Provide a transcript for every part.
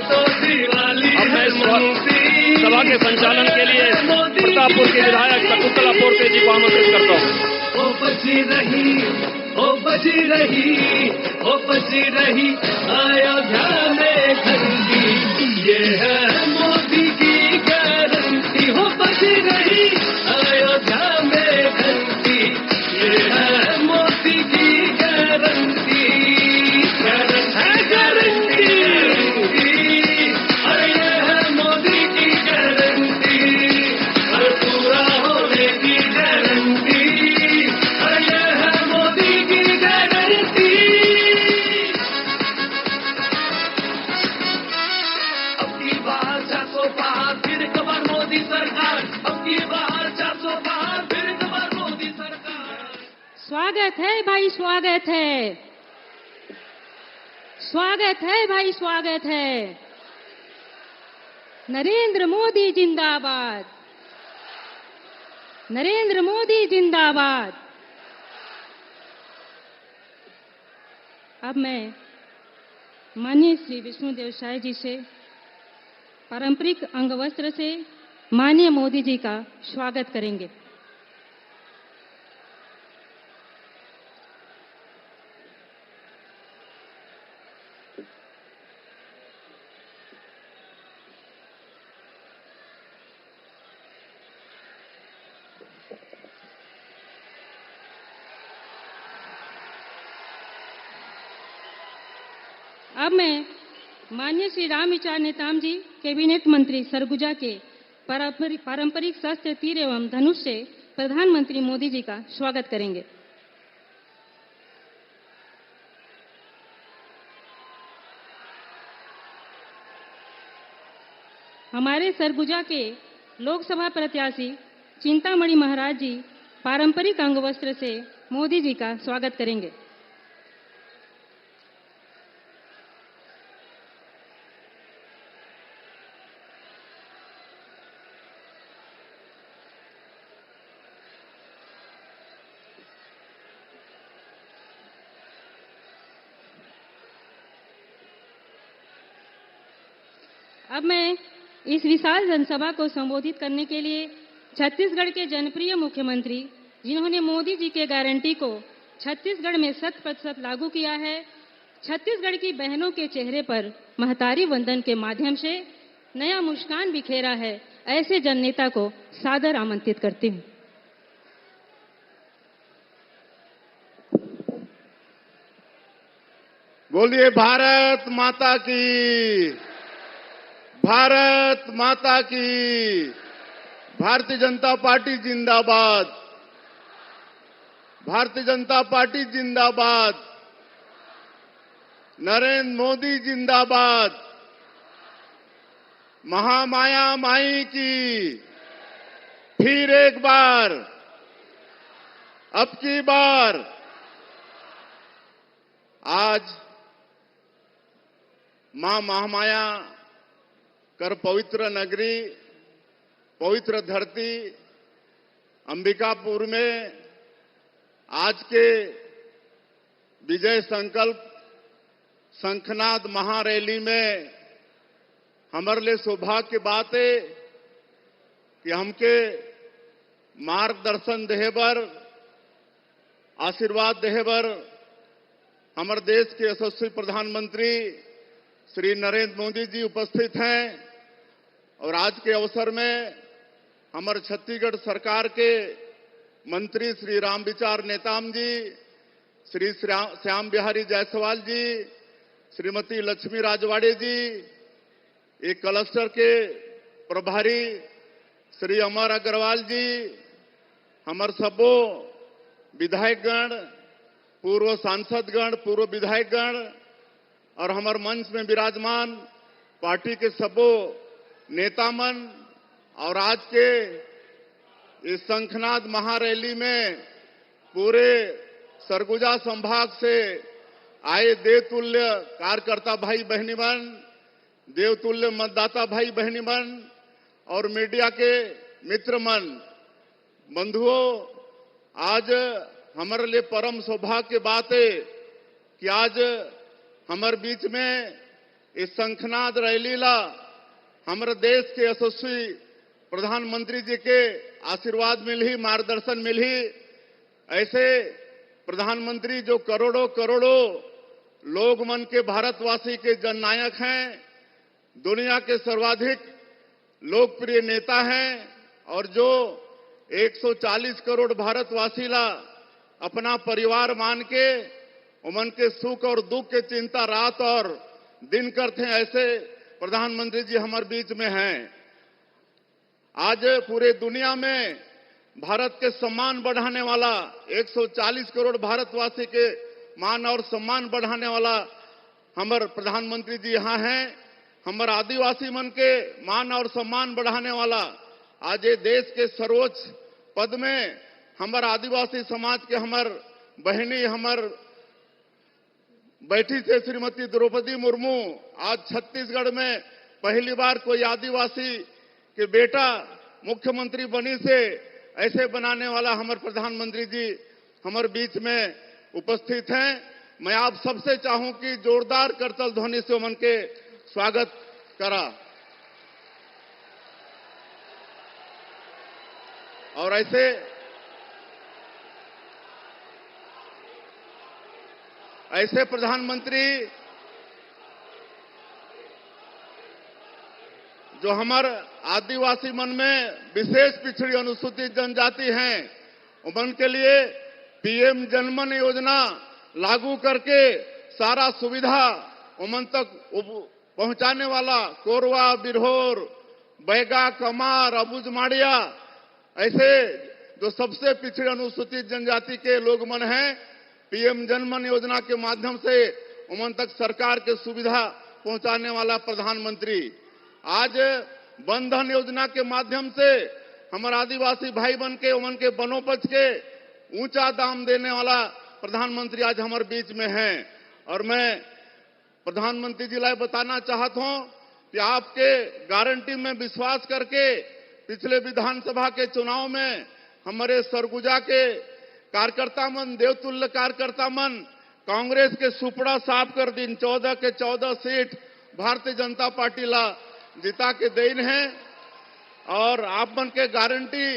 तो दिवाली अब मैं सभा के संचालन के लिए प्रतापपुर के विधायक शकुंतला पोर्ते जी को आमंत्रित करता हूँ। ओ बची रही, ओ बची रही, ओ बची रही अयोध्या में घंटी, ये है मोदी की गारंटी। हो बची रही अयोध्या में घंटी, ये है मोदी की गारंटी। गारंटी, अरे ये है मोदी की गारंटी, अरे पूरा होने की गारंटी, अरे ये है मोदी की गारंटी। अब की बार 400 पार फिर एक बार मोदी सरकार, अब की बार 400 पार फिर एक बार मोदी सरकार। स्वागत है भाई, स्वागत है, स्वागत है भाई, स्वागत है। नरेंद्र मोदी जिंदाबाद, नरेंद्र मोदी जिंदाबाद। अब मैं माननीय श्री विष्णुदेव साय जी से पारंपरिक अंगवस्त्र से माननीय मोदी जी का स्वागत करेंगे। अब मैं माननीय श्री रामविचार नेताम जी कैबिनेट मंत्री सरगुजा के पारंपरिक शस्त्र तीर एवं धनुष से प्रधानमंत्री मोदी जी का स्वागत करेंगे। हमारे सरगुजा के लोकसभा प्रत्याशी चिंतामणि महाराज जी पारंपरिक अंगवस्त्र से मोदी जी का स्वागत करेंगे। अब मैं इस विशाल जनसभा को संबोधित करने के लिए छत्तीसगढ़ के जनप्रिय मुख्यमंत्री, जिन्होंने मोदी जी के गारंटी को छत्तीसगढ़ में 100% लागू किया है, छत्तीसगढ़ की बहनों के चेहरे पर महतारी वंदन के माध्यम से नया मुस्कान बिखेरा है, ऐसे जननेता को सादर आमंत्रित करती हूँ। बोलिए भारत माता की, भारत माता की। भारतीय जनता पार्टी जिंदाबाद, भारतीय जनता पार्टी जिंदाबाद, नरेंद्र मोदी जिंदाबाद, महामाया माई की फिर एक बार, अब की बार। आज मां महामाया कर पवित्र नगरी, पवित्र धरती अंबिकापुर में आज के विजय संकल्प शंखनाद महारैली में हमारे लिए सौभाग्य की बात है कि हमके मार्गदर्शन देहबर, आशीर्वाद देहबर हमारे देश के यशस्वी प्रधानमंत्री श्री नरेंद्र मोदी जी उपस्थित हैं। और आज के अवसर में हमारे छत्तीसगढ़ सरकार के मंत्री श्री रामविचार नेताम जी, श्री श्याम बिहारी जायसवाल जी, श्रीमती लक्ष्मी राजवाड़े जी, एक क्लस्टर के प्रभारी श्री अमर अग्रवाल जी, हमारे सबो विधायकगण, पूर्व सांसदगण, पूर्व विधायकगण और हमारे मंच में विराजमान पार्टी के सबो नेतामन और आज के इस शंखनाद महारैली में पूरे सरगुजा संभाग से आए देवतुल्य कार्यकर्ता भाई बहनीमन, देवतुल्य मतदाता भाई बहनीमन और मीडिया के मित्रमन, बंधुओं, आज हमारे लिए परम सौभाग्य की बात है कि आज हमारे बीच में इस शंखनाद रैलीला हमारे देश के यशस्वी प्रधानमंत्री जी के आशीर्वाद मिली, मार्गदर्शन मिली। ऐसे प्रधानमंत्री जो करोड़ों करोड़ों लोग मन के भारतवासी के जननायक हैं, दुनिया के सर्वाधिक लोकप्रिय नेता हैं और जो 140 करोड़ भारतवासी ला अपना परिवार मान के उमन के सुख और दुख के चिंता रात और दिन करते हैं, ऐसे प्रधानमंत्री जी हमारे बीच में हैं। आज पूरे दुनिया में भारत के सम्मान बढ़ाने वाला 140 करोड़ भारतवासी के मान और सम्मान बढ़ाने वाला हमारे प्रधानमंत्री जी यहाँ हैं। हमारे आदिवासी मन के मान और सम्मान बढ़ाने वाला आज ये देश के सर्वोच्च पद में हमारे आदिवासी समाज के हमार बहनी हमार बैठी थे श्रीमती द्रौपदी मुर्मू। आज छत्तीसगढ़ में पहली बार कोई आदिवासी के बेटा मुख्यमंत्री बनी से ऐसे बनाने वाला हमारे प्रधानमंत्री जी हमारे बीच में उपस्थित हैं। मैं आप सबसे चाहूं कि जोरदार करतल ध्वनि से उमन के स्वागत करा। और ऐसे प्रधानमंत्री जो हमारे आदिवासी मन में विशेष पिछड़ी अनुसूचित जनजाति हैं, उमन के लिए पीएम जनमन योजना लागू करके सारा सुविधा उमन तक पहुंचाने वाला कोरवा, बिरहोर, बैगा, कमार, अबुझमाड़िया ऐसे जो सबसे पिछड़े अनुसूचित जनजाति के लोग मन हैं, पीएम जनमन योजना के माध्यम से उमन तक सरकार के सुविधा पहुंचाने वाला प्रधानमंत्री। आज बंधन योजना के माध्यम से हमारे आदिवासी भाई बन के उमन के वनोपज के ऊंचा दाम देने वाला प्रधानमंत्री आज हमारे बीच में हैं। और मैं प्रधानमंत्री जी ला बताना चाहता हूं कि आपके गारंटी में विश्वास करके पिछले विधानसभा के चुनाव में हमारे सरगुजा के कार्यकर्ता मन, देवतुल्य कार्यकर्ता मन कांग्रेस के सुपड़ा साफ कर दिन 14 के 14 सीट भारतीय जनता पार्टी ला जिता के देन है। और आप मन के गारंटी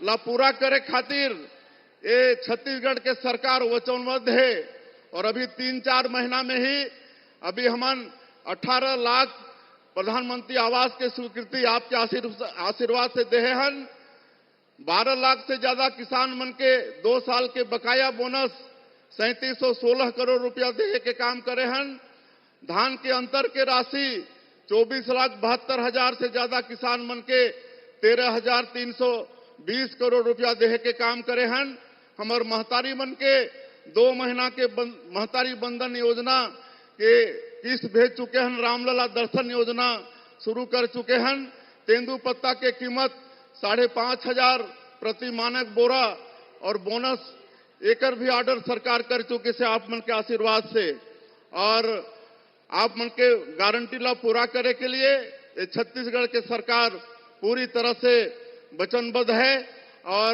ला पूरा करे खातिर ये छत्तीसगढ़ के सरकार वचनबद्ध है। और अभी 3-4 महीना में ही अभी हमन 18 लाख प्रधानमंत्री आवास के स्वीकृति आपके आशीर्वाद से दे हन। 12 लाख से ज्यादा किसान मन के 2 साल के बकाया बोनस 3716 करोड़ रुपया दे के काम करे हन। धान के अंतर के राशि 24,72,000 से ज्यादा किसान मन के 13,320 करोड़ रुपया दे के काम करे हन। हमार महतारी मन के 2 महीना के महतारी बंधन योजना के किस्त भेज चुके हैं। रामलला दर्शन योजना शुरू कर चुके हैं। तेंदू पत्ता के कीमत 5,500 प्रति मानक बोरा और बोनस एकर भी ऑर्डर सरकार कर चुके से आप मन के आशीर्वाद से। और आप मन के गारंटी ला पूरा करे के लिए ये छत्तीसगढ़ के सरकार पूरी तरह से वचनबद्ध है और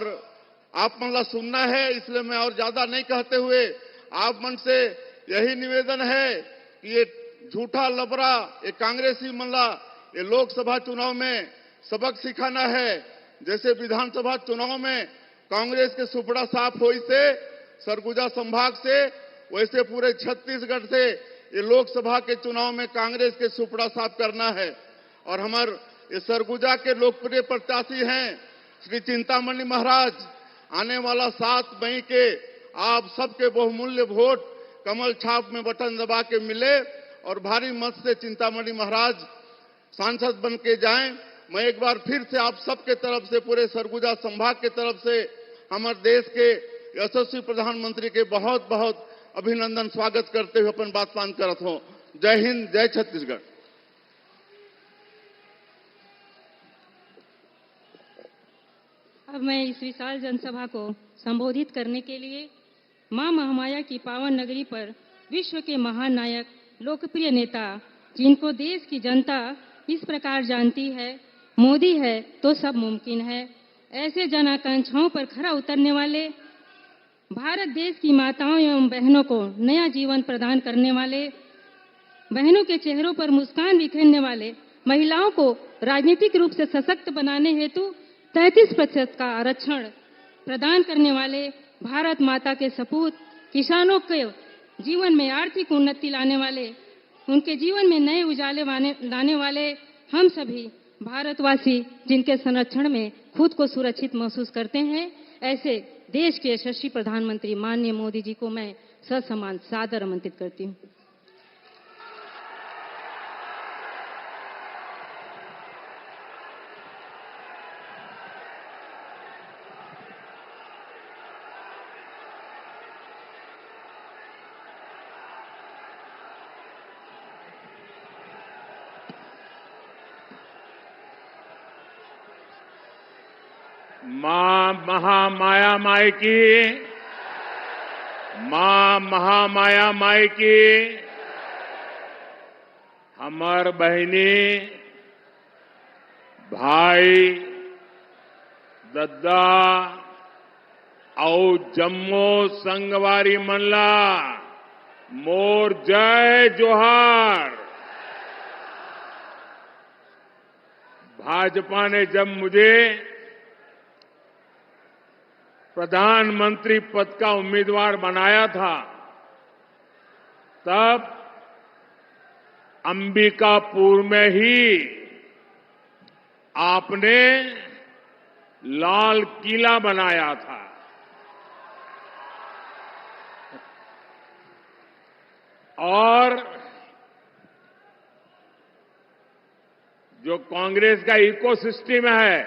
आप मन ला सुनना है। इसलिए मैं और ज्यादा नहीं कहते हुए आप मन से यही निवेदन है कि ये झूठा लबरा ये कांग्रेसी मन ला ये लोकसभा चुनाव में सबक सिखाना है। जैसे विधानसभा चुनाव में कांग्रेस के सुपड़ा साफ हुई से सरगुजा संभाग से, वैसे पूरे छत्तीसगढ़ से ये लोकसभा के चुनाव में कांग्रेस के सुपड़ा साफ करना है। और हमारे ये सरगुजा के लोकप्रिय प्रत्याशी हैं श्री चिंतामणि महाराज। आने वाला 7 मई के आप सबके बहुमूल्य वोट कमल छाप में बटन दबा के मिले और भारी मत से चिंतामणि महाराज सांसद बन के जाएं। मैं एक बार फिर से आप सबके तरफ से, पूरे सरगुजा संभाग के तरफ से हमारे देश के यशस्वी प्रधानमंत्री के बहुत बहुत अभिनंदन स्वागत करते हुए अपन बात पान करत हूं। जय हिंद, जय छत्तीसगढ़। अब मैं इस विशाल जनसभा को संबोधित करने के लिए मां महामाया की पावन नगरी पर विश्व के महान नायक, लोकप्रिय नेता, जिनको देश की जनता इस प्रकार जानती है, मोदी है तो सब मुमकिन है, ऐसे जन आकांक्षाओं पर खरा उतरने वाले, भारत देश की माताओं एवं बहनों को नया जीवन प्रदान करने वाले बहनों के चेहरों पर मुस्कान बिखेरने वाले, महिलाओं को राजनीतिक रूप से सशक्त बनाने हेतु 33% का आरक्षण प्रदान करने वाले, भारत माता के सपूत, किसानों के जीवन में आर्थिक उन्नति लाने वाले, उनके जीवन में नए उजाले लाने वाले हम सभी भारतवासी जिनके संरक्षण में खुद को सुरक्षित महसूस करते हैं, ऐसे देश के यशस्वी प्रधानमंत्री माननीय मोदी जी को मैं ससम्मान सादर आमंत्रित करती हूँ। मां महामाया माई की, मां महामाया माई की, हमर बहिनी भाई दद्दा और जम्मू संगवारी मनला मोर जय जोहार। भाजपा ने जब मुझे प्रधानमंत्री पद का उम्मीदवार बनाया था, तब अंबिकापुर में ही आपने लाल किला बनाया था। और जो कांग्रेस का इकोसिस्टम है,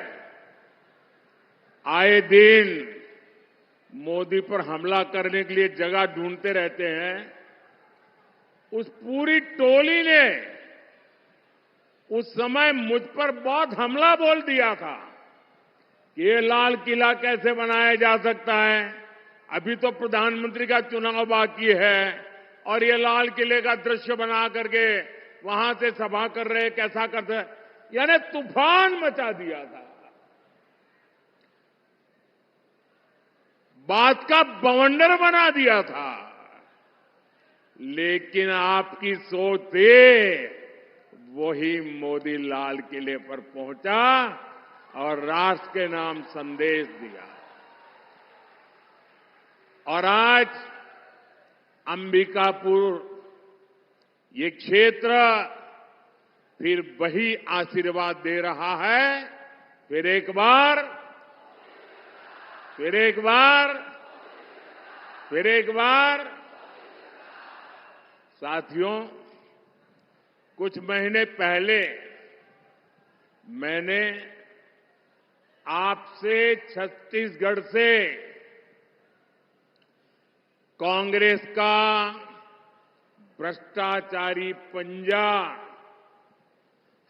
आए दिन मोदी पर हमला करने के लिए जगह ढूंढते रहते हैं। उस पूरी टोली ने उस समय मुझ पर बहुत हमला बोल दिया था कि ये लाल किला कैसे बनाया जा सकता है, अभी तो प्रधानमंत्री का चुनाव बाकी है और ये लाल किले का दृश्य बना करके वहां से सभा कर रहे, कैसा करते, यानी तूफान मचा दिया था। बात का बवंडर बना दिया था। लेकिन आपकी सोच से वही मोदी लाल किले पर पहुंचा और राष्ट्र के नाम संदेश दिया। और आज अंबिकापुर ये क्षेत्र फिर वही आशीर्वाद दे रहा है। फिर एक बार साथियों, कुछ महीने पहले मैंने आपसे छत्तीसगढ़ से कांग्रेस का भ्रष्टाचारी पंजा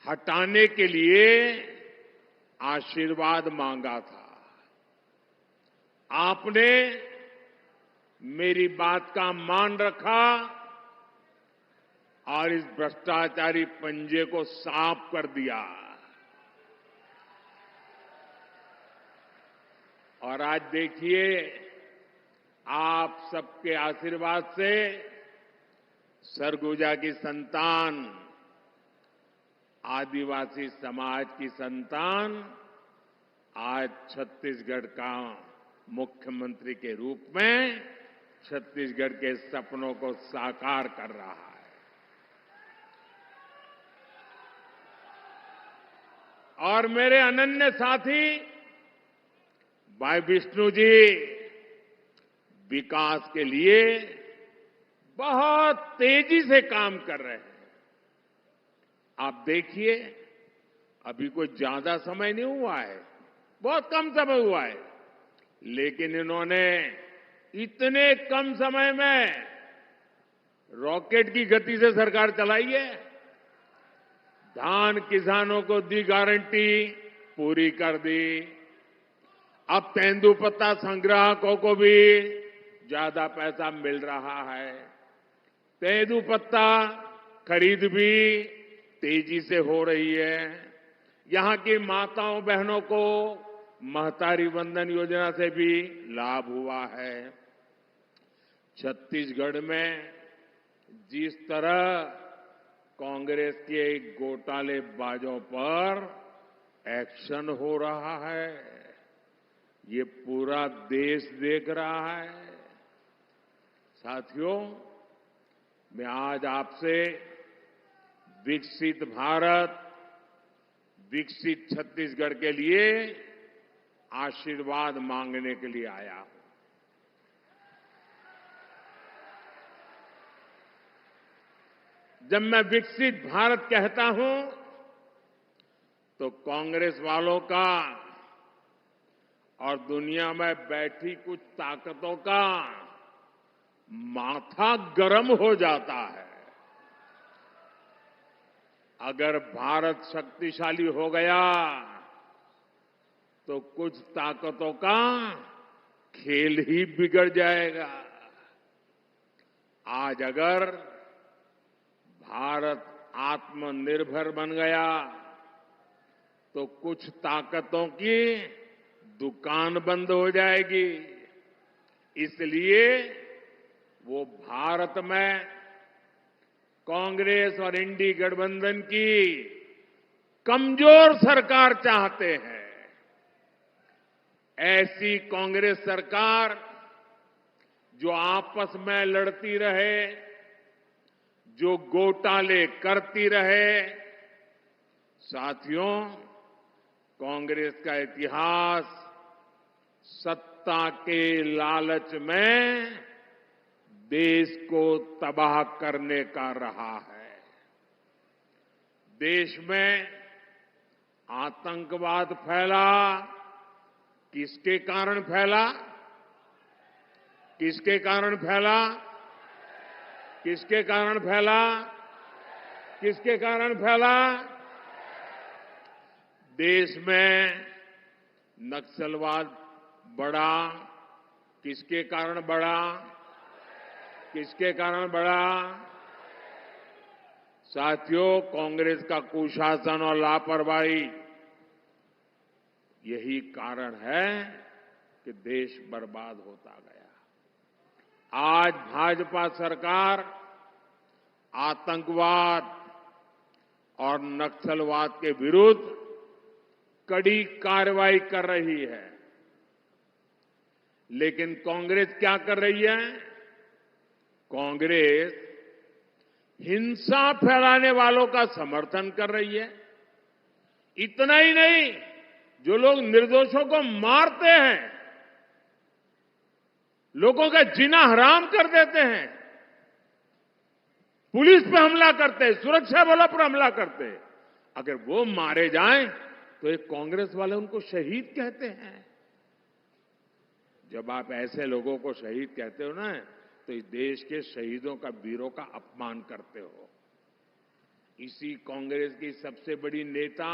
हटाने के लिए आशीर्वाद मांगा था। आपने मेरी बात का मान रखा और इस भ्रष्टाचारी पंजे को साफ कर दिया। और आज देखिए, आप सबके आशीर्वाद से सरगुजा की संतान, आदिवासी समाज की संतान आज छत्तीसगढ़ का मुख्यमंत्री के रूप में छत्तीसगढ़ के सपनों को साकार कर रहा है। और मेरे अनन्य साथी भाई विष्णु जी विकास के लिए बहुत तेजी से काम कर रहे हैं। आप देखिए, अभी कोई ज्यादा समय नहीं हुआ है, बहुत कम समय हुआ है, लेकिन इन्होंने इतने कम समय में रॉकेट की गति से सरकार चलाई है। धान किसानों को दी गारंटी, पूरी कर दी। अब तेंदुपत्ता संग्राहकों को भी ज्यादा पैसा मिल रहा है। तेंदुपत्ता खरीद भी तेजी से हो रही है। यहां की माताओं बहनों को महतारी वंदन योजना से भी लाभ हुआ है। छत्तीसगढ़ में जिस तरह कांग्रेस के घोटालेबाजों पर एक्शन हो रहा है। ये पूरा देश देख रहा है। साथियों, मैं आज आपसे विकसित भारत, विकसित छत्तीसगढ़ के लिए आशीर्वाद मांगने के लिए आया हूं। जब मैं विकसित भारत कहता हूं तो कांग्रेस वालों का और दुनिया में बैठी कुछ ताकतों का माथा गर्म हो जाता है। अगर भारत शक्तिशाली हो गया तो कुछ ताकतों का खेल ही बिगड़ जाएगा। आज अगर भारत आत्मनिर्भर बन गया तो कुछ ताकतों की दुकान बंद हो जाएगी। इसलिए वो भारत में कांग्रेस और इंडी गठबंधन की कमजोर सरकार चाहते हैं। ऐसी कांग्रेस सरकार जो आपस में लड़ती रहे, जो घोटाले करती रहे। साथियों, कांग्रेस का इतिहास सत्ता के लालच में देश को तबाह करने का रहा है। देश में आतंकवाद फैला, किसके कारण फैला? किसके कारण फैला? किसके कारण फैला? किसके कारण फैला? देश में नक्सलवाद बढ़ा, किसके कारण बढ़ा? किसके कारण बढ़ा? साथियों, कांग्रेस का कुशासन और लापरवाही यही कारण है कि देश बर्बाद होता गया। आज भाजपा सरकार आतंकवाद और नक्सलवाद के विरुद्ध कड़ी कार्रवाई कर रही है। लेकिन कांग्रेस क्या कर रही है? कांग्रेस हिंसा फैलाने वालों का समर्थन कर रही है। इतना ही नहीं, जो लोग निर्दोषों को मारते हैं, लोगों का जीना हराम कर देते हैं, पुलिस पे हमला करते हैं, सुरक्षा बलों पर हमला करते हैं, अगर वो मारे जाएं तो एक कांग्रेस वाले उनको शहीद कहते हैं। जब आप ऐसे लोगों को शहीद कहते हो ना, तो इस देश के शहीदों का, वीरों का अपमान करते हो। इसी कांग्रेस की सबसे बड़ी नेता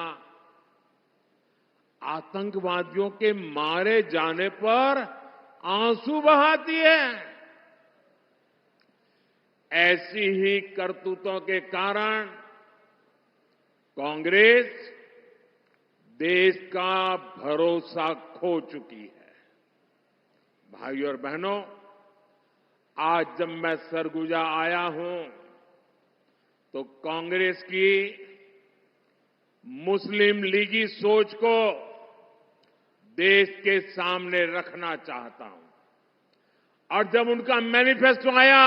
आतंकवादियों के मारे जाने पर आंसू बहाती है। ऐसी ही करतूतों के कारण कांग्रेस देश का भरोसा खो चुकी है। भाइयों और बहनों, आज जब मैं सरगुजा आया हूं तो कांग्रेस की मुस्लिम लीगी सोच को देश के सामने रखना चाहता हूं। और जब उनका मैनिफेस्टो आया,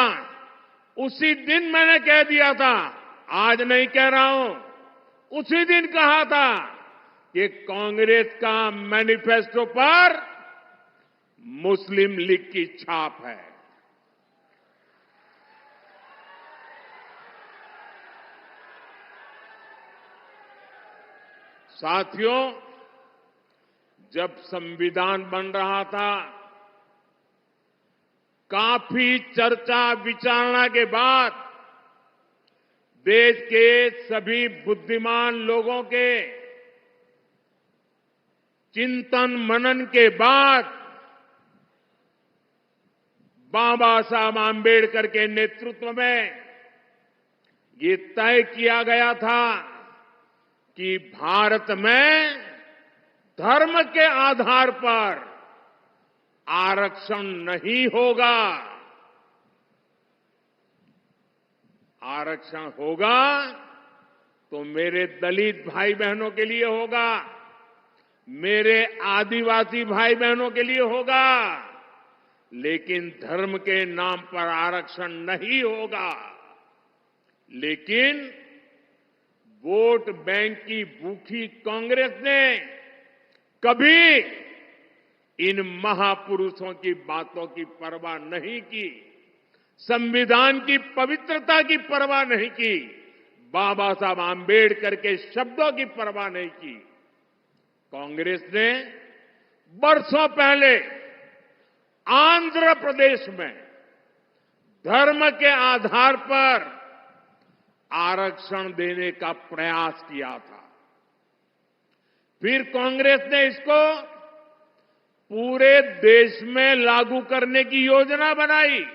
उसी दिन मैंने कह दिया था, आज नहीं कह रहा हूं, उसी दिन कहा था कि कांग्रेस का मैनिफेस्टो पर मुस्लिम लीग की छाप है। साथियों, जब संविधान बन रहा था, काफी चर्चा विचारणा के बाद देश के सभी बुद्धिमान लोगों के चिंतन मनन के बाद बाबा साहब आंबेडकर के नेतृत्व में ये तय किया गया था कि भारत में धर्म के आधार पर आरक्षण नहीं होगा। आरक्षण होगा तो मेरे दलित भाई बहनों के लिए होगा, मेरे आदिवासी भाई बहनों के लिए होगा, लेकिन धर्म के नाम पर आरक्षण नहीं होगा। लेकिन वोट बैंक की भूखी कांग्रेस ने कभी इन महापुरुषों की बातों की परवाह नहीं की, संविधान की पवित्रता की परवाह नहीं की, बाबा साहब आंबेडकर के शब्दों की परवाह नहीं की। कांग्रेस ने बरसों पहले आंध्र प्रदेश में धर्म के आधार पर आरक्षण देने का प्रयास किया था। फिर कांग्रेस ने इसको पूरे देश में लागू करने की योजना बनाई।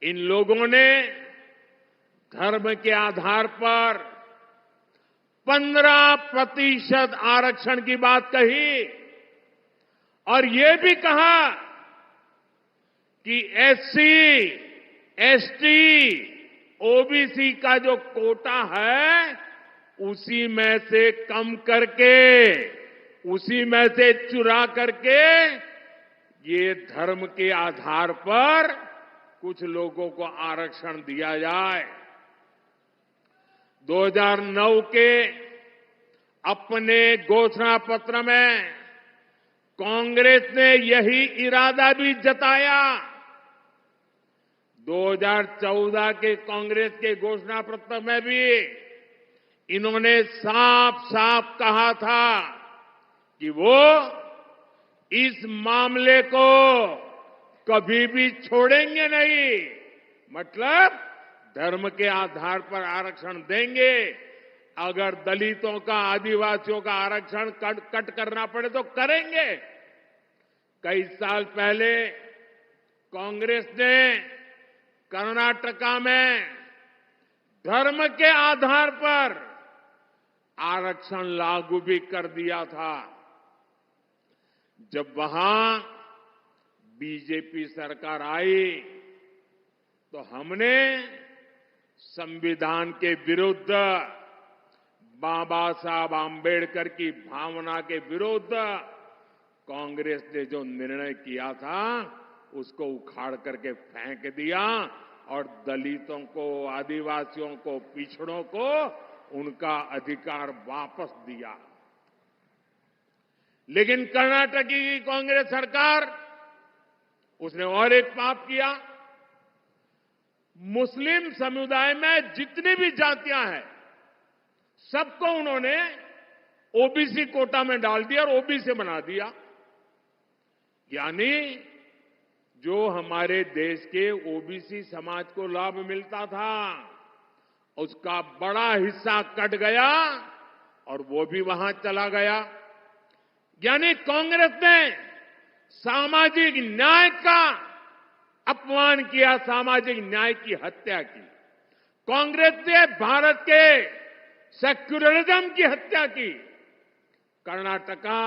इन लोगों ने धर्म के आधार पर 15% आरक्षण की बात कही और ये भी कहा कि एससी, एसटी, ओबीसी का जो कोटा है उसी में से कम करके, उसी में से चुरा करके ये धर्म के आधार पर कुछ लोगों को आरक्षण दिया जाए। 2009 के अपने घोषणा पत्र में कांग्रेस ने यही इरादा भी जताया। 2014 के कांग्रेस के घोषणा पत्र में भी इन्होंने साफ साफ कहा था कि वो इस मामले को कभी भी छोड़ेंगे नहीं, मतलब धर्म के आधार पर आरक्षण देंगे। अगर दलितों का, आदिवासियों का आरक्षण कट करना पड़े तो करेंगे। कई साल पहले कांग्रेस ने कर्नाटका में धर्म के आधार पर आरक्षण लागू भी कर दिया था। जब वहां बीजेपी सरकार आई तो हमने संविधान के विरुद्ध, बाबा साहब आंबेडकर की भावना के विरुद्ध कांग्रेस ने जो निर्णय किया था उसको उखाड़ करके फेंक दिया और दलितों को, आदिवासियों को, पिछड़ों को उनका अधिकार वापस दिया। लेकिन कर्नाटक की कांग्रेस सरकार, उसने और एक पाप किया। मुस्लिम समुदाय में जितनी भी जातियां हैं सबको उन्होंने ओबीसी कोटा में डाल दिया और ओबीसी बना दिया। यानी जो हमारे देश के ओबीसी समाज को लाभ मिलता था उसका बड़ा हिस्सा कट गया और वो भी वहां चला गया। यानी कांग्रेस ने सामाजिक न्याय का अपमान किया, सामाजिक न्याय की हत्या की। कांग्रेस ने भारत के सेक्युलरिज्म की हत्या की। कर्नाटका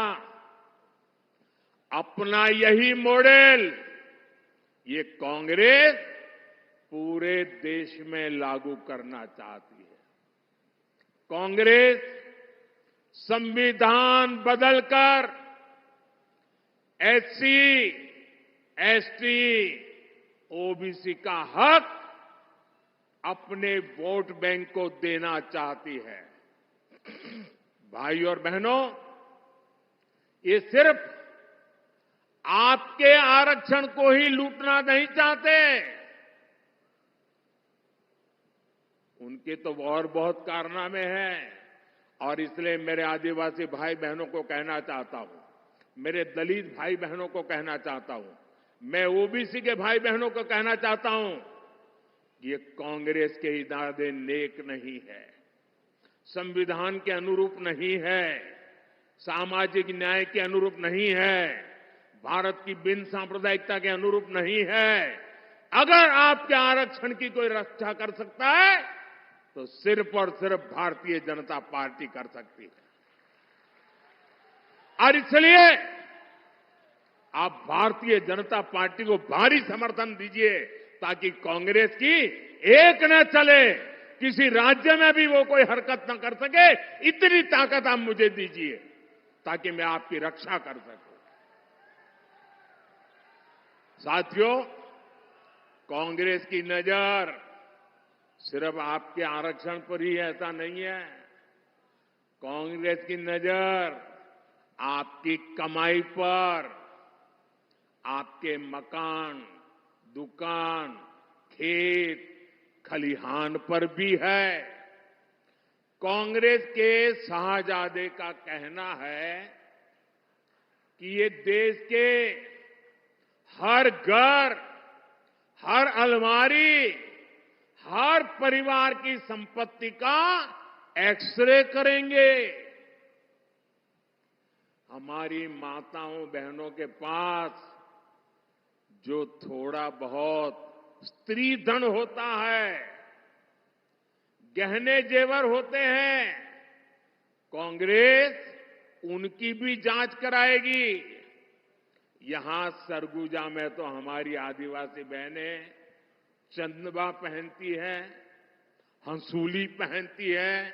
अपना यही मॉडल ये कांग्रेस पूरे देश में लागू करना चाहती है। कांग्रेस संविधान बदलकर एससी, एसटी, ओबीसी का हक अपने वोट बैंक को देना चाहती है। भाई और बहनों, ये सिर्फ आपके आरक्षण को ही लूटना नहीं चाहते, उनके तो और बहुत कारनामे हैं। और इसलिए मेरे आदिवासी भाई बहनों को कहना चाहता हूं, मेरे दलित भाई बहनों को कहना चाहता हूं, मैं ओबीसी के भाई बहनों को कहना चाहता हूं, ये कांग्रेस के इरादे नेक नहीं है, संविधान के अनुरूप नहीं है, सामाजिक न्याय के अनुरूप नहीं है, भारत की बिन सांप्रदायिकता के अनुरूप नहीं है। अगर आपके आरक्षण की कोई रक्षा कर सकता है तो सिर्फ और सिर्फ भारतीय जनता पार्टी कर सकती है। और इसलिए आप भारतीय जनता पार्टी को भारी समर्थन दीजिए, ताकि कांग्रेस की एक न चले, किसी राज्य में भी वो कोई हरकत न कर सके, इतनी ताकत आप मुझे दीजिए ताकि मैं आपकी रक्षा कर सकूं। साथियों, कांग्रेस की नजर सिर्फ आपके आरक्षण पर ही ऐसा नहीं है। कांग्रेस की नजर आपकी कमाई पर, आपके मकान, दुकान, खेत, खलिहान पर भी है। कांग्रेस के शाहजादे का कहना है कि ये देश के हर घर, हर अलमारी, हर परिवार की संपत्ति का एक्सरे करेंगे। हमारी माताओं बहनों के पास जो थोड़ा बहुत स्त्री धन होता है, गहने जेवर होते हैं, कांग्रेस उनकी भी जांच कराएगी। यहां सरगुजा में तो हमारी आदिवासी बहनें चंदवा पहनती है, हंसूली पहनती है,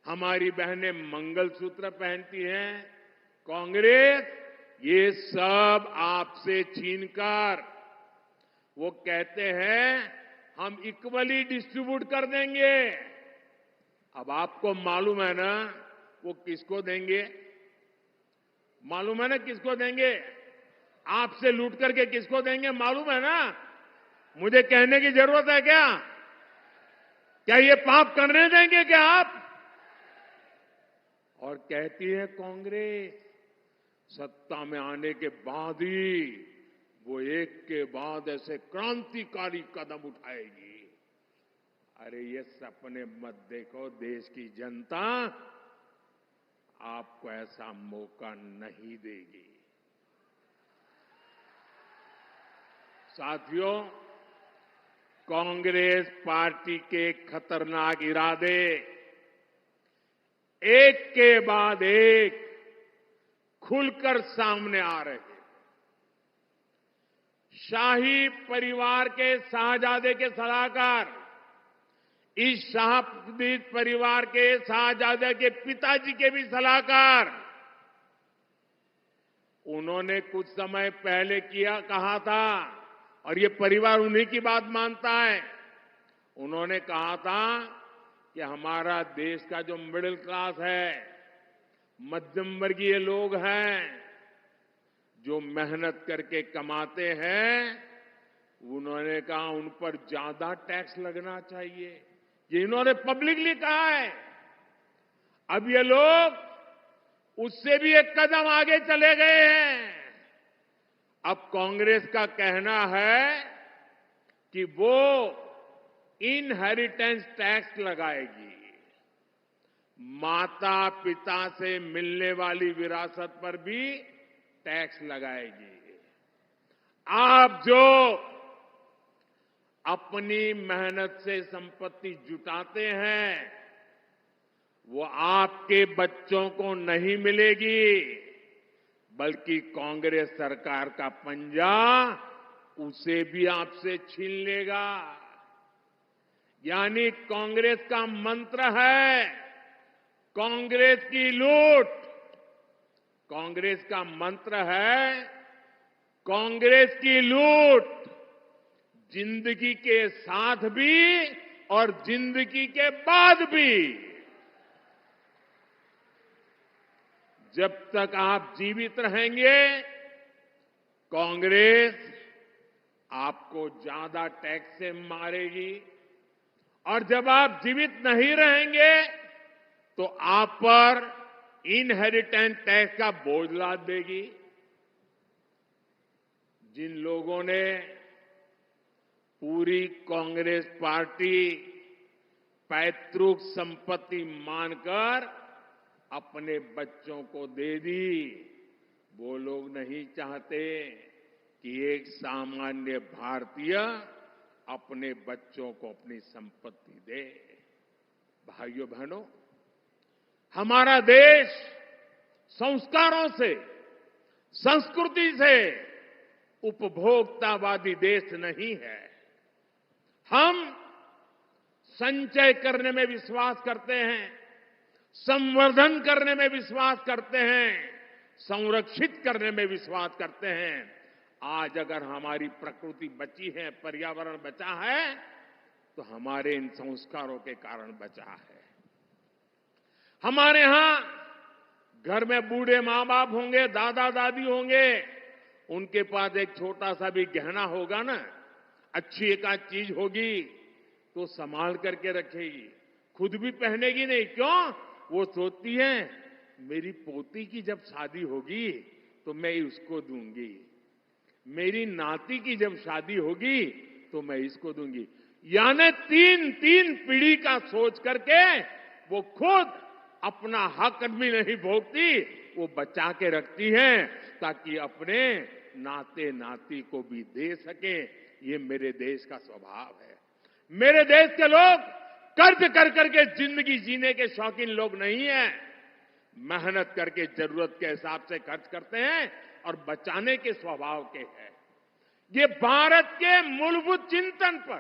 हमारी बहनें मंगलसूत्र पहनती हैं। कांग्रेस ये सब आपसे छीनकर वो कहते हैं हम इक्वली डिस्ट्रीब्यूट कर देंगे। अब आपको मालूम है ना वो किसको देंगे? मालूम है ना किसको देंगे? आपसे लूट करके किसको देंगे मालूम है ना? मुझे कहने की जरूरत है क्या? क्या ये पाप करने देंगे क्या आप? और कहती है कांग्रेस सत्ता में आने के बाद ही वो एक के बाद ऐसे क्रांतिकारी कदम उठाएगी। अरे ये सपने मत देखो, देश की जनता आपको ऐसा मौका नहीं देगी। साथियों, कांग्रेस पार्टी के खतरनाक इरादे एक के बाद एक खुलकर सामने आ रहे हैं। शाही परिवार के शाहजादे के सलाहकार, इस शाही परिवार के शाहजादे के पिताजी के भी सलाहकार, उन्होंने कुछ समय पहले कहा था, और ये परिवार उन्हीं की बात मानता है। उन्होंने कहा था कि हमारा देश का जो मिडिल क्लास है, मध्यम वर्गीय लोग हैं, जो मेहनत करके कमाते हैं, उन्होंने कहा उन पर ज्यादा टैक्स लगना चाहिए। ये इन्होंने पब्लिकली कहा है। अब ये लोग उससे भी एक कदम आगे चले गए हैं। अब कांग्रेस का कहना है कि वो इनहेरिटेंस टैक्स लगाएगी। माता पिता से मिलने वाली विरासत पर भी टैक्स लगाएगी। आप जो अपनी मेहनत से संपत्ति जुटाते हैं, वो आपके बच्चों को नहीं मिलेगी, बल्कि कांग्रेस सरकार का पंजा उसे भी आपसे छीन लेगा। यानी कांग्रेस का मंत्र है कांग्रेस की लूट। कांग्रेस का मंत्र है कांग्रेस की लूट, जिंदगी के साथ भी और जिंदगी के बाद भी। जब तक आप जीवित रहेंगे, कांग्रेस आपको ज्यादा टैक्स से मारेगी, और जब आप जीवित नहीं रहेंगे तो आप पर इनहेरिटेंस टैक्स का बोझ लाद देगी। जिन लोगों ने पूरी कांग्रेस पार्टी पैतृक संपत्ति मानकर अपने बच्चों को दे दी, वो लोग नहीं चाहते कि एक सामान्य भारतीय अपने बच्चों को अपनी संपत्ति दे। भाइयों बहनों, हमारा देश संस्कारों से, संस्कृति से उपभोक्तावादी देश नहीं है। हम संचय करने में विश्वास करते हैं, संवर्धन करने में विश्वास करते हैं, संरक्षित करने में विश्वास करते हैं। आज अगर हमारी प्रकृति बची है, पर्यावरण बचा है, तो हमारे इन संस्कारों के कारण बचा है। हमारे यहां घर में बूढ़े मां बाप होंगे, दादा दादी होंगे, उनके पास एक छोटा सा भी गहना होगा ना, अच्छी एक आध चीज होगी तो संभाल करके रखेगी, खुद भी पहनेगी नहीं। क्यों? वो सोचती है मेरी पोती की जब शादी होगी तो मैं उसको दूंगी, मेरी नाती की जब शादी होगी तो मैं इसको दूंगी। यानी तीन पीढ़ी का सोच करके वो खुद अपना हक भी नहीं भोगती, वो बचा के रखती है ताकि अपने नाते नाती को भी दे सके। ये मेरे देश का स्वभाव है। मेरे देश के लोग कर्ज कर करके जिंदगी जीने के शौकीन लोग नहीं हैं। मेहनत करके जरूरत के हिसाब से खर्च करते हैं और बचाने के स्वभाव के हैं। ये भारत के मूलभूत चिंतन पर,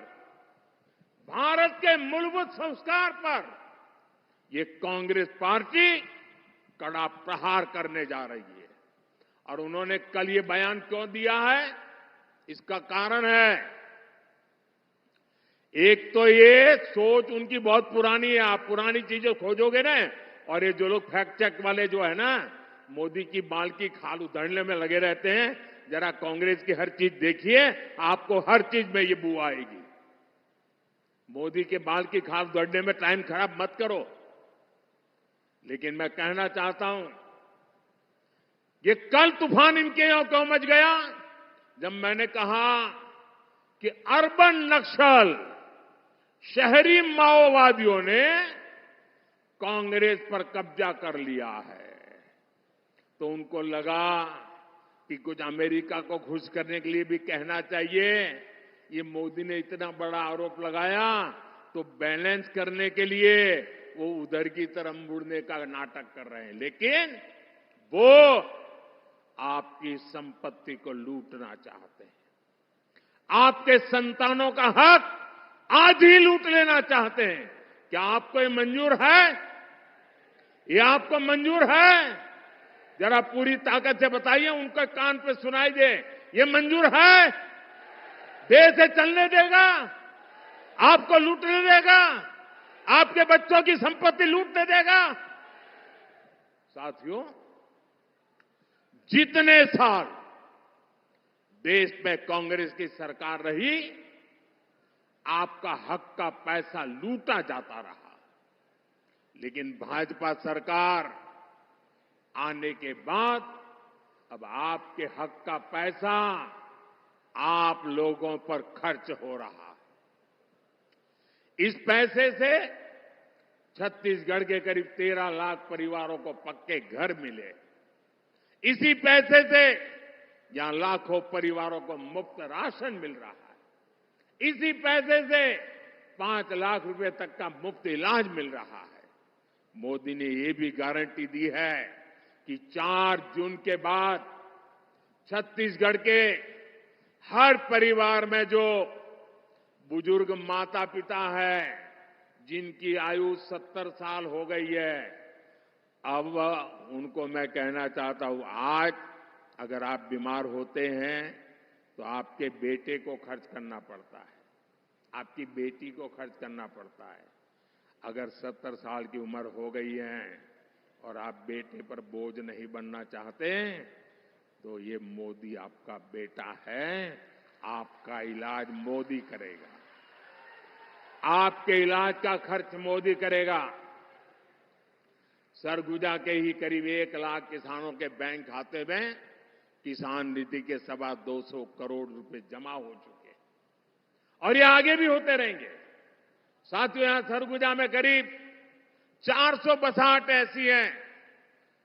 भारत के मूलभूत संस्कार पर ये कांग्रेस पार्टी कड़ा प्रहार करने जा रही है। और उन्होंने कल ये बयान क्यों दिया है, इसका कारण है, एक तो ये सोच उनकी बहुत पुरानी है। आप पुरानी चीजें खोजोगे ना, और ये जो लोग फैक्ट चेक वाले जो है ना, मोदी की बाल की खाल उधेड़ने में लगे रहते हैं, जरा कांग्रेस की हर चीज देखिए, आपको हर चीज में ये बू आएगी। मोदी के बाल की खाल उधेड़ने में टाइम खराब मत करो। लेकिन मैं कहना चाहता हूं, ये कल तूफान इनके यहां क्यों मच गया, जब मैंने कहा कि अर्बन नक्सल, शहरी माओवादियों ने कांग्रेस पर कब्जा कर लिया है, तो उनको लगा कि कुछ अमेरिका को खुश करने के लिए भी कहना चाहिए। ये मोदी ने इतना बड़ा आरोप लगाया तो बैलेंस करने के लिए वो उधर की तरफ मुड़ने का नाटक कर रहे हैं। लेकिन वो आपकी संपत्ति को लूटना चाहते हैं, आपके संतानों का हक आज ही लूट लेना चाहते हैं। क्या आपको ये मंजूर है? ये आपको मंजूर है? जरा पूरी ताकत से बताइए, उनके कान पे सुनाई दे। ये मंजूर है? देश से चलने देगा? आपको लूटने देगा? आपके बच्चों की संपत्ति लूटने देगा? साथियों, जितने साल देश में कांग्रेस की सरकार रही, आपका हक का पैसा लूटा जाता रहा। लेकिन भाजपा सरकार आने के बाद अब आपके हक का पैसा आप लोगों पर खर्च हो रहा है। इस पैसे से छत्तीसगढ़ के करीब 13 लाख परिवारों को पक्के घर मिले। इसी पैसे से यहां लाखों परिवारों को मुफ्त राशन मिल रहा है। इसी पैसे से 5 लाख रुपए तक का मुफ्त इलाज मिल रहा है। मोदी ने ये भी गारंटी दी है कि 4 जून के बाद छत्तीसगढ़ के हर परिवार में जो बुजुर्ग माता पिता है, जिनकी आयु 70 साल हो गई है, अब उनको मैं कहना चाहता हूं, आज अगर आप बीमार होते हैं तो आपके बेटे को खर्च करना पड़ता है, आपकी बेटी को खर्च करना पड़ता है। अगर 70 साल की उम्र हो गई है और आप बेटे पर बोझ नहीं बनना चाहते, तो ये मोदी आपका बेटा है, आपका इलाज मोदी करेगा, आपके इलाज का खर्च मोदी करेगा। सरगुजा के ही करीब 1 लाख किसानों के बैंक खाते में किसान निधि के 225 करोड़ रुपए जमा हो चुके हैं और ये आगे भी होते रहेंगे। साथियों, यहां सरगुजा में करीब 400 बसाहट ऐसी हैं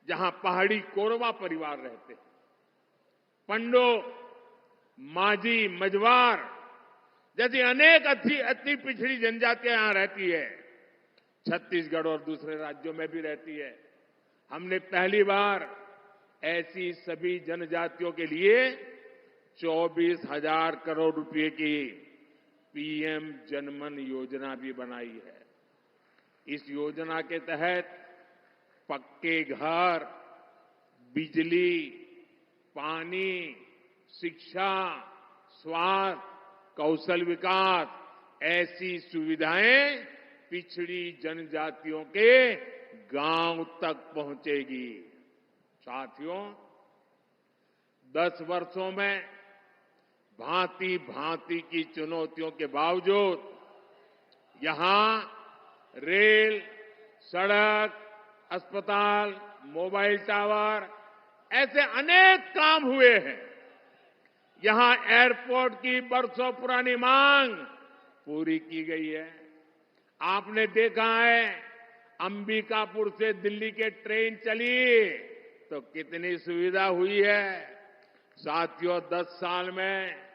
जहां पहाड़ी कोरवा परिवार रहते हैं। पंडो, माझी, मझवार जैसी अनेक अति पिछड़ी जनजातियां यहां रहती है। छत्तीसगढ़ और दूसरे राज्यों में भी रहती है। हमने पहली बार ऐसी सभी जनजातियों के लिए 24,000 करोड़ रुपए की पीएम जनमन योजना भी बनाई है। इस योजना के तहत पक्के घर, बिजली, पानी, शिक्षा, स्वास्थ्य, कौशल विकास ऐसी सुविधाएं पिछड़ी जनजातियों के गांव तक पहुंचेगी। साथियों, 10 वर्षों में भांति भांति की चुनौतियों के बावजूद यहां रेल, सड़क, अस्पताल, मोबाइल टावर ऐसे अनेक काम हुए हैं। यहां एयरपोर्ट की बरसों पुरानी मांग पूरी की गई है। आपने देखा है अंबिकापुर से दिल्ली के ट्रेन चली तो कितनी सुविधा हुई है। साथियों, 10 साल में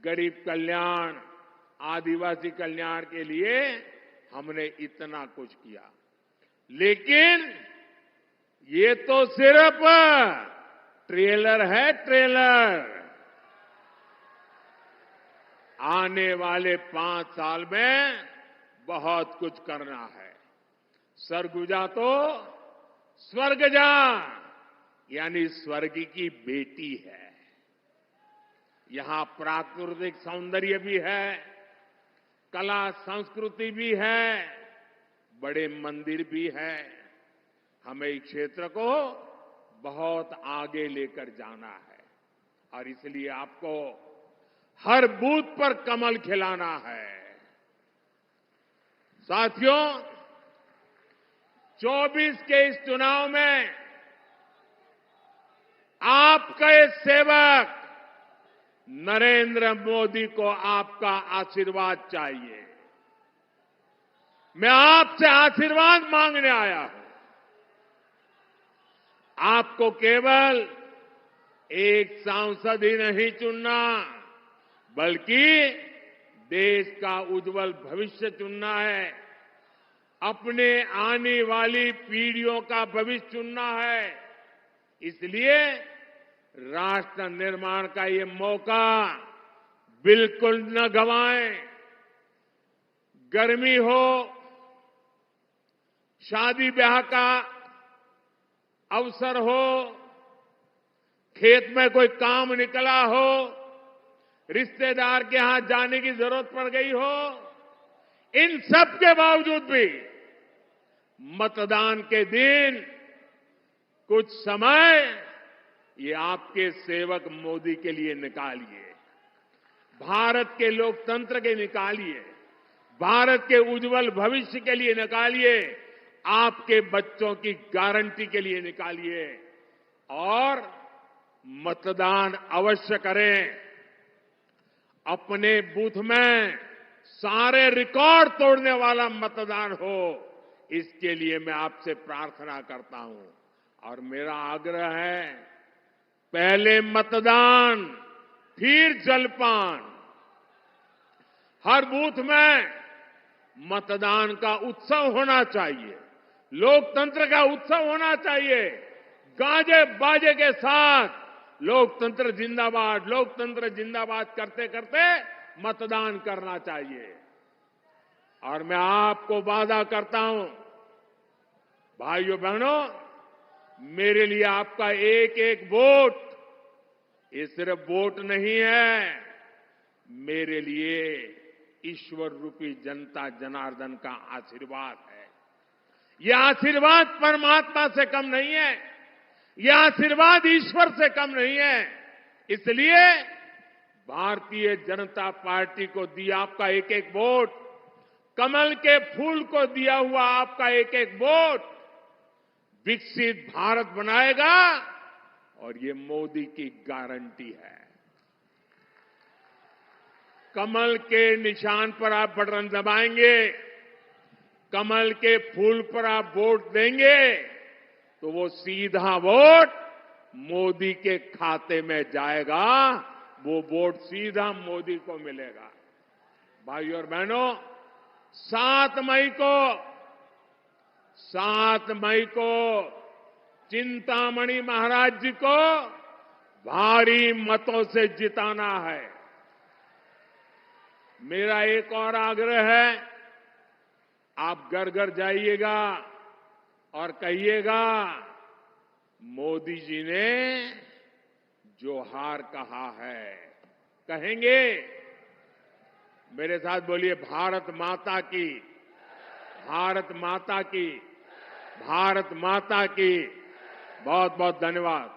गरीब कल्याण, आदिवासी कल्याण के लिए हमने इतना कुछ किया, लेकिन ये तो सिर्फ ट्रेलर है, ट्रेलर। आने वाले 5 साल में बहुत कुछ करना है। सरगुजा तो स्वर्ग जा, यानी स्वर्ग की बेटी है। यहां प्राकृतिक सौंदर्य भी है, कला संस्कृति भी है, बड़े मंदिर भी है। हमें इस क्षेत्र को बहुत आगे लेकर जाना है और इसलिए आपको हर बूथ पर कमल खिलाना है। साथियों, 24 के इस चुनाव में आपके सेवक नरेंद्र मोदी को आपका आशीर्वाद चाहिए। मैं आपसे आशीर्वाद मांगने आया हूं। आपको केवल एक सांसद ही नहीं चुनना, बल्कि देश का उज्जवल भविष्य चुनना है। अपने आने वाली पीढ़ियों का भविष्य चुनना है। इसलिए राष्ट्र निर्माण का ये मौका बिल्कुल न गंवाएं। गर्मी हो, शादी ब्याह का अवसर हो, खेत में कोई काम निकला हो, रिश्तेदार के यहां जाने की जरूरत पड़ गई हो, इन सब के बावजूद भी मतदान के दिन कुछ समय ये आपके सेवक मोदी के लिए निकालिए। भारत के लोकतंत्र के निकालिए, भारत के उज्जवल भविष्य के लिए निकालिए, आपके बच्चों की गारंटी के लिए निकालिए और मतदान अवश्य करें। अपने बूथ में सारे रिकॉर्ड तोड़ने वाला मतदान हो, इसके लिए मैं आपसे प्रार्थना करता हूं और मेरा आग्रह है, पहले मतदान फिर जलपान। हर बूथ में मतदान का उत्सव होना चाहिए, लोकतंत्र का उत्सव होना चाहिए। गाजे बाजे के साथ लोकतंत्र जिंदाबाद, लोकतंत्र जिंदाबाद करते करते मतदान करना चाहिए। और मैं आपको वादा करता हूं, भाइयों बहनों, मेरे लिए आपका एक एक वोट ये सिर्फ वोट नहीं है, मेरे लिए ईश्वर रूपी जनता जनार्दन का आशीर्वाद है। यह आशीर्वाद परमात्मा से कम नहीं है, यह आशीर्वाद ईश्वर से कम नहीं है। इसलिए भारतीय जनता पार्टी को दिया आपका एक एक वोट, कमल के फूल को दिया हुआ आपका एक एक वोट विकसित भारत बनाएगा और ये मोदी की गारंटी है। कमल के निशान पर आप बटन दबाएंगे, कमल के फूल पर आप वोट देंगे तो वो सीधा वोट मोदी के खाते में जाएगा, वो वोट सीधा मोदी को मिलेगा। भाइयों और बहनों, 7 मई को चिंतामणि महाराज जी को भारी मतों से जिताना है। मेरा एक और आग्रह है, आप घर घर जाइएगा और कहिएगा मोदी जी ने जोहार कहा है। कहेंगे? मेरे साथ बोलिए, भारत माता की, भारत माता की, भारत माता की। बहुत बहुत धन्यवाद।